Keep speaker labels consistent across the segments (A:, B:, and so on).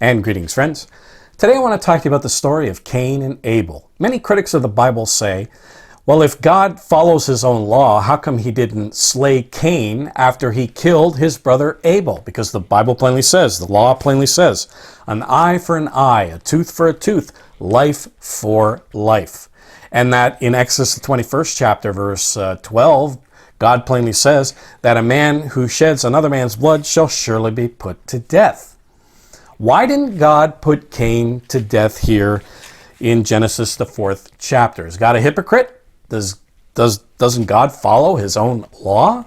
A: And greetings, friends. Today I want to talk to you about the story of Cain and Abel. Many critics of the Bible say, well, if God follows his own law, how come he didn't slay Cain after he killed his brother Abel? Because the Bible plainly says, the law plainly says, an eye for an eye, a tooth for a tooth, life for life. And that in Exodus, the 21st chapter, verse 12, God plainly says that a man who sheds another man's blood shall surely be put to death. Why didn't God put Cain to death here in Genesis, the 4th chapter? Is God a hypocrite? Doesn't God follow his own law?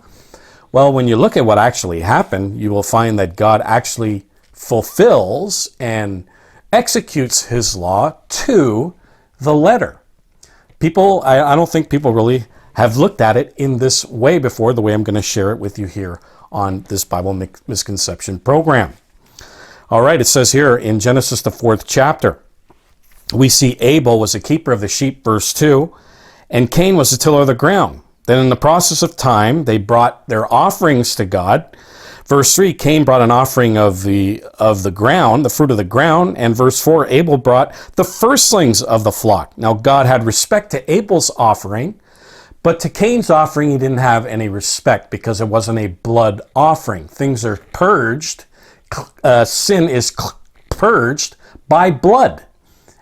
A: Well, when you look at what actually happened, you will find that God actually fulfills and executes his law to the letter. I don't think people really have looked at it in this way before, the way I'm going to share it with you here on this Bible Misconception program. All right, it says here in Genesis, the 4th chapter, we see Abel was a keeper of the sheep, verse 2, and Cain was a tiller of the ground. Then in the process of time, they brought their offerings to God. Verse 3, Cain brought an offering of the ground, the fruit of the ground, and verse 4, Abel brought the firstlings of the flock. Now God had respect to Abel's offering, but to Cain's offering he didn't have any respect because it wasn't a blood offering. Things are purged. Sin is purged by blood.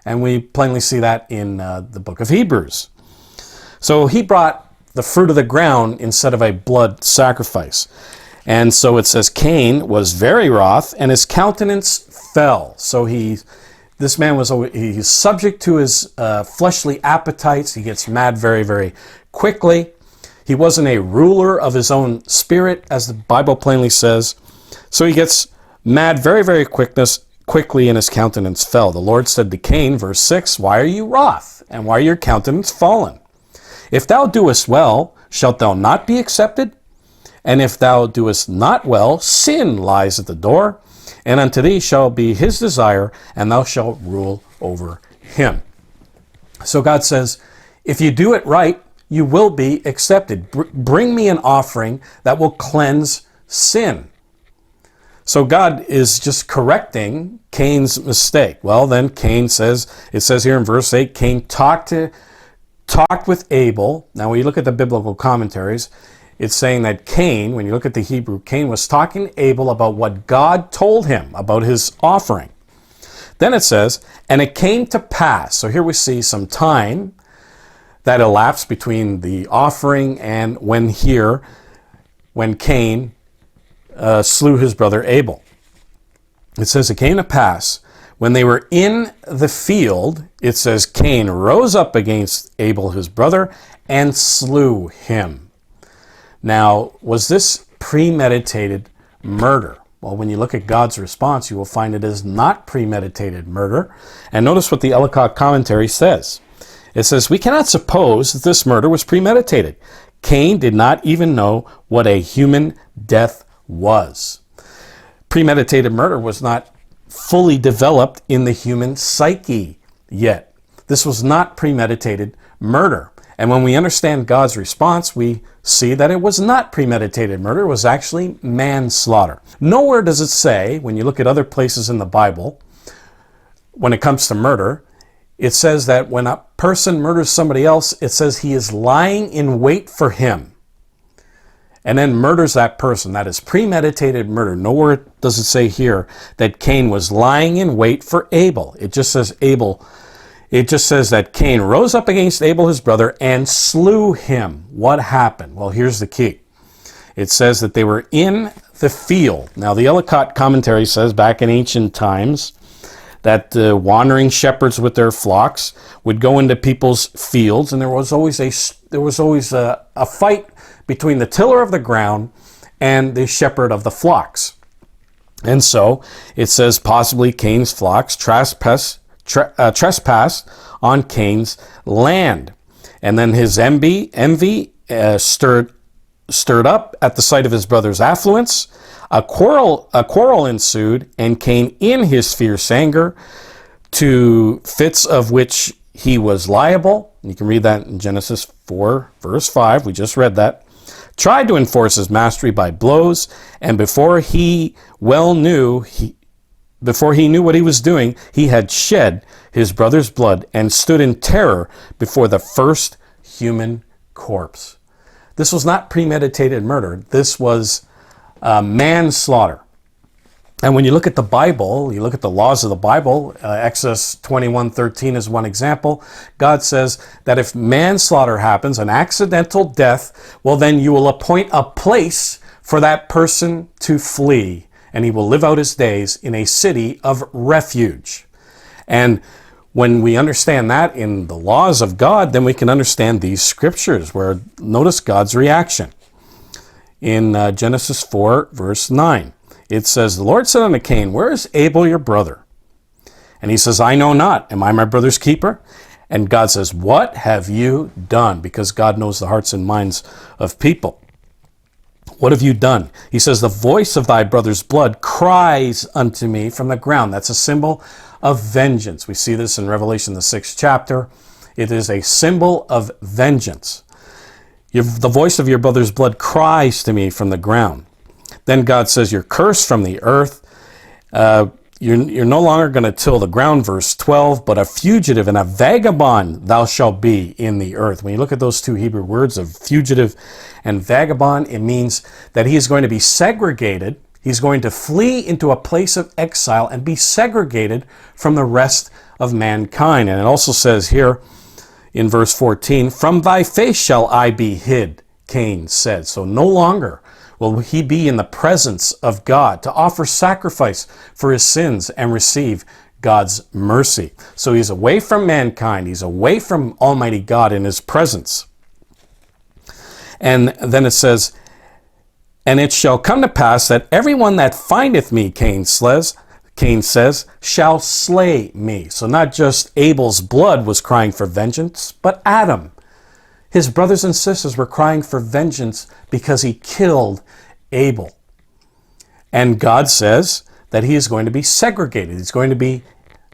A: And we plainly see that in the book of Hebrews. So he brought the fruit of the ground instead of a blood sacrifice. And so it says Cain was very wroth and his countenance fell. So this man he's subject to his fleshly appetites. He gets mad very, very quickly. He wasn't a ruler of his own spirit, as the Bible plainly says. So he gets mad very, very quickly, and his countenance fell. The Lord said to Cain, verse 6, why are you wroth, and why are your countenance fallen? If thou doest well, shalt thou not be accepted? And if thou doest not well, sin lies at the door, and unto thee shall be his desire, and thou shalt rule over him. So God says, if you do it right, you will be accepted. Bring me an offering that will cleanse sin. So God is just correcting Cain's mistake. Well, then Cain says, it says here in verse 8, Cain talked with Abel. Now, when you look at the biblical commentaries, it's saying that Cain, when you look at the Hebrew, Cain was talking to Abel about what God told him about his offering. Then it says, and it came to pass. So here we see some time that elapsed between the offering and when Cain slew his brother Abel. It says it came to pass when they were in the field, it says Cain rose up against Abel his brother and slew him. Now, was this premeditated murder? Well, when you look at God's response, you will find it is not premeditated murder. And notice what the Ellicott commentary says. It says, we cannot suppose that this murder was premeditated. Cain did not even know what a human death was. Premeditated murder was not fully developed in the human psyche yet. This was not premeditated murder. And when we understand God's response, we see that it was not premeditated murder. It was actually manslaughter. Nowhere does it say, when you look at other places in the Bible, when it comes to murder, it says that when a person murders somebody else, it says he is lying in wait for him and then murders that person. That is premeditated murder. Nowhere does it say here that Cain was lying in wait for Abel. It just says that Cain rose up against Abel his brother and slew him. What happened? Well, here's the key. It says that they were in the field. Now, the Ellicott commentary says back in ancient times that the wandering shepherds with their flocks would go into people's fields, and there was always a fight between the tiller of the ground and the shepherd of the flocks. And so it says possibly Cain's flocks trespassed on Cain's land, and then his envy stirred up at the sight of his brother's affluence. A quarrel ensued, and Cain, in his fierce anger, to fits of which he was liable. You can read that in Genesis 4, verse 5. We just read that. Tried to enforce his mastery by blows, and before he well knew before he knew what he was doing, he had shed his brother's blood and stood in terror before the first human corpse. This was not premeditated murder. This was manslaughter. And when you look at the Bible, you look at the laws of the Bible, Exodus 21:13 is one example. God says that if manslaughter happens, an accidental death, well, then you will appoint a place for that person to flee, and he will live out his days in a city of refuge. And when we understand that in the laws of God, then we can understand these scriptures, where notice God's reaction. In Genesis 4, verse 9. It says, the Lord said unto Cain, where is Abel your brother? And he says, I know not. Am I my brother's keeper? And God says, what have you done? Because God knows the hearts and minds of people. What have you done? He says, the voice of thy brother's blood cries unto me from the ground. That's a symbol of vengeance. We see this in Revelation, the 6th chapter. It is a symbol of vengeance. The voice of your brother's blood cries to me from the ground. Then God says, you're cursed from the earth. You're no longer going to till the ground, verse 12, but a fugitive and a vagabond thou shalt be in the earth. When you look at those two Hebrew words of fugitive and vagabond, it means that he is going to be segregated. He's going to flee into a place of exile and be segregated from the rest of mankind. And it also says here in verse 14, from thy face shall I be hid, Cain said. So no longer will he be in the presence of God to offer sacrifice for his sins and receive God's mercy. So he's away from mankind. He's away from Almighty God in his presence. And then it says, and it shall come to pass that everyone that findeth me, Cain says, shall slay me. So not just Abel's blood was crying for vengeance, but Adam. His brothers and sisters were crying for vengeance because he killed Abel. And God says that he is going to be segregated. He's going to be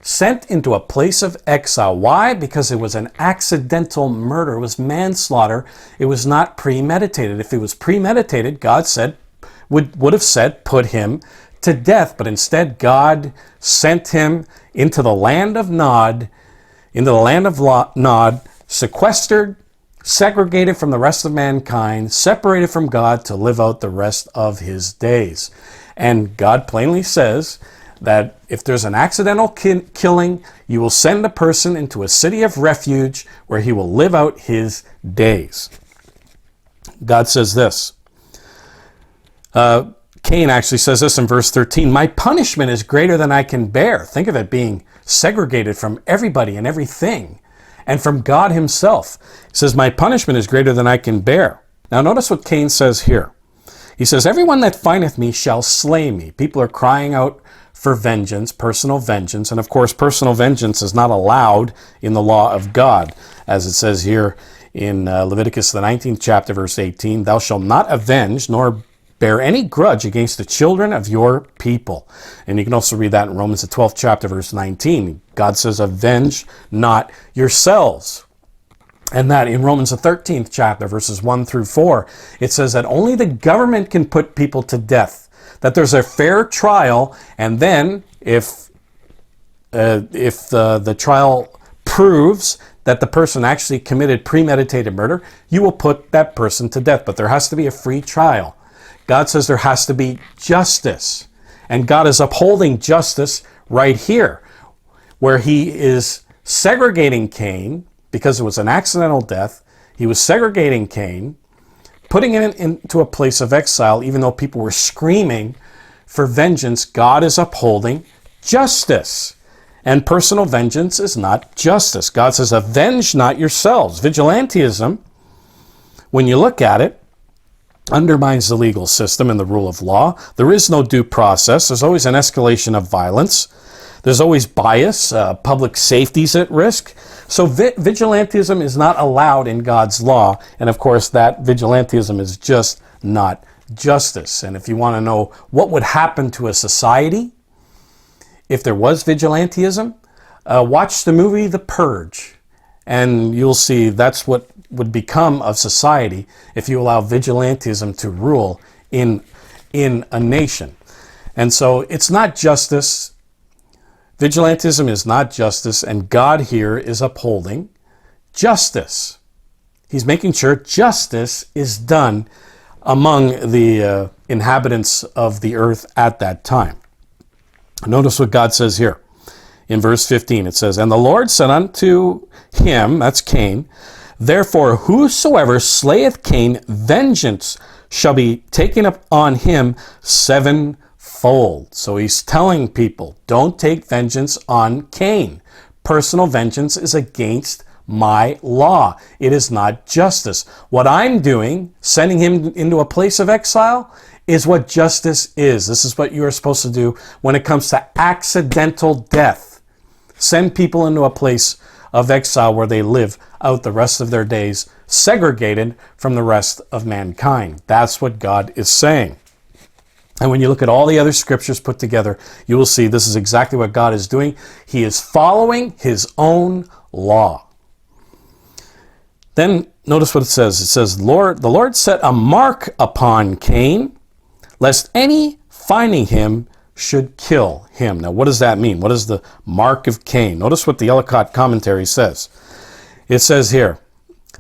A: sent into a place of exile. Why? Because it was an accidental murder. It was manslaughter. It was not premeditated. If it was premeditated, God said, would have said, put him to death. But instead, God sent him into the land of Nod, sequestered, segregated from the rest of mankind, separated from God to live out the rest of his days. And God plainly says that if there's an accidental killing, you will send a person into a city of refuge where he will live out his days. God says this. Cain actually says this in verse 13, my punishment is greater than I can bear. Think of it being segregated from everybody and everything, and from God himself. He says, my punishment is greater than I can bear. Now notice what Cain says here. He says, everyone that findeth me shall slay me. People are crying out for vengeance, personal vengeance. And of course, personal vengeance is not allowed in the law of God. As it says here in Leviticus, the 19th chapter, verse 18, thou shalt not avenge nor bear any grudge against the children of your people. And you can also read that in Romans, the 12th chapter, verse 19. God says, avenge not yourselves. And that in Romans, the 13th chapter, verses 1 through 4, it says that only the government can put people to death, that there's a fair trial, and then if the trial proves that the person actually committed premeditated murder, you will put that person to death. But there has to be a free trial. God says there has to be justice. And God is upholding justice right here, where he is segregating Cain because it was an accidental death. He was segregating Cain, putting him into a place of exile, even though people were screaming for vengeance. God is upholding justice. And personal vengeance is not justice. God says, avenge not yourselves. Vigilantism, when you look at it, undermines the legal system and the rule of law. There is no due process. There's always an escalation of violence. There's always bias. Public safety is at risk. So vigilantism is not allowed in God's law. And of course, that vigilantism is just not justice. And if you want to know what would happen to a society if there was vigilantism, watch the movie The Purge. And you'll see that's what would become of society if you allow vigilantism to rule in a nation. And so it's not justice. Vigilantism is not justice, and God here is upholding justice. He's making sure justice is done among the inhabitants of the earth at that time. Notice what God says here. In verse 15 it says, "And the Lord said unto him," that's Cain, "Therefore whosoever slayeth Cain, vengeance shall be taken up on him sevenfold." So he's telling people, don't take vengeance on Cain. Personal vengeance is against my law. It is not justice. What I'm doing, sending him into a place of exile, is what justice is. This is what you are supposed to do when it comes to accidental death. Send people into a place of exile where they live out the rest of their days, segregated from the rest of mankind. That's what God is saying. And when you look at all the other scriptures put together, you will see this is exactly what God is doing. He is following his own law. Then notice what it says. It says, the Lord set a mark upon Cain, lest any finding him should kill him. Now, what does that mean? What is the mark of Cain? Notice what the Ellicott commentary says. It says here,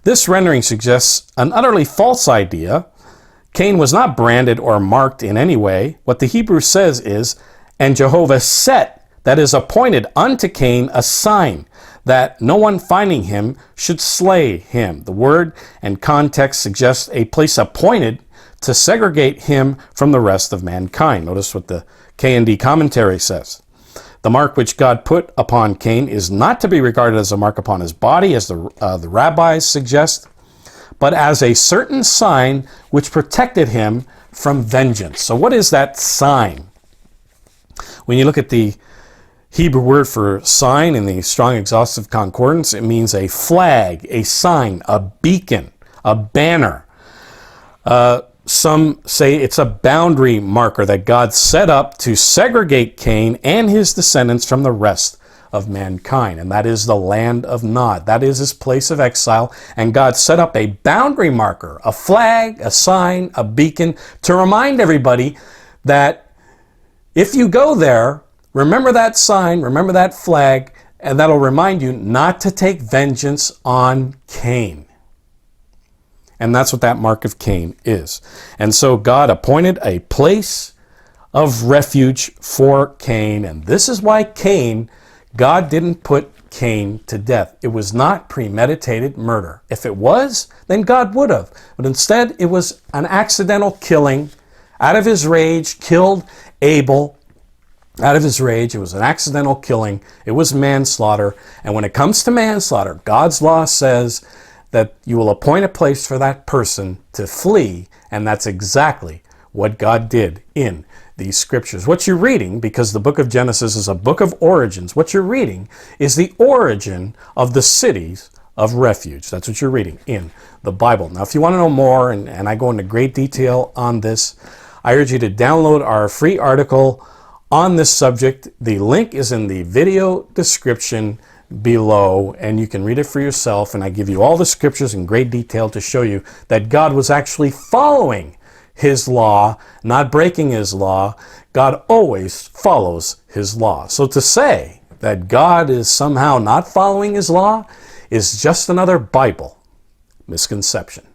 A: this rendering suggests an utterly false idea. Cain was not branded or marked in any way. What the Hebrew says is, and Jehovah set, that is appointed unto Cain, a sign, that no one finding him should slay him. The word and context suggests a place appointed to segregate him from the rest of mankind. Notice what the K&D commentary says. The mark which God put upon Cain is not to be regarded as a mark upon his body, as the rabbis suggest, but as a certain sign which protected him from vengeance. So what is that sign? When you look at the Hebrew word for sign in the Strong Exhaustive Concordance, it means a flag, a sign, a beacon, a banner. Some say it's a boundary marker that God set up to segregate Cain and his descendants from the rest of mankind. And that is the land of Nod. That is his place of exile. And God set up a boundary marker, a flag, a sign, a beacon, to remind everybody that if you go there, remember that sign, remember that flag, and that'll remind you not to take vengeance on Cain. And that's what that mark of Cain is. And so God appointed a place of refuge for Cain. And this is why God didn't put Cain to death. It was not premeditated murder. If it was, then God would have. But instead, it was an accidental killing. Out of his rage, killed Abel. Out of his rage, it was an accidental killing. It was manslaughter. And when it comes to manslaughter, God's law says that you will appoint a place for that person to flee, and that's exactly what God did in these scriptures. What you're reading, because the book of Genesis is a book of origins, what you're reading is the origin of the cities of refuge. That's what you're reading in the Bible. Now, if you want to know more, and I go into great detail on this, I urge you to download our free article on this subject. The link is in the video description below, and you can read it for yourself, and I give you all the scriptures in great detail to show you that God was actually following his law, not breaking his law. God always follows his law. So to say that God is somehow not following his law is just another Bible misconception.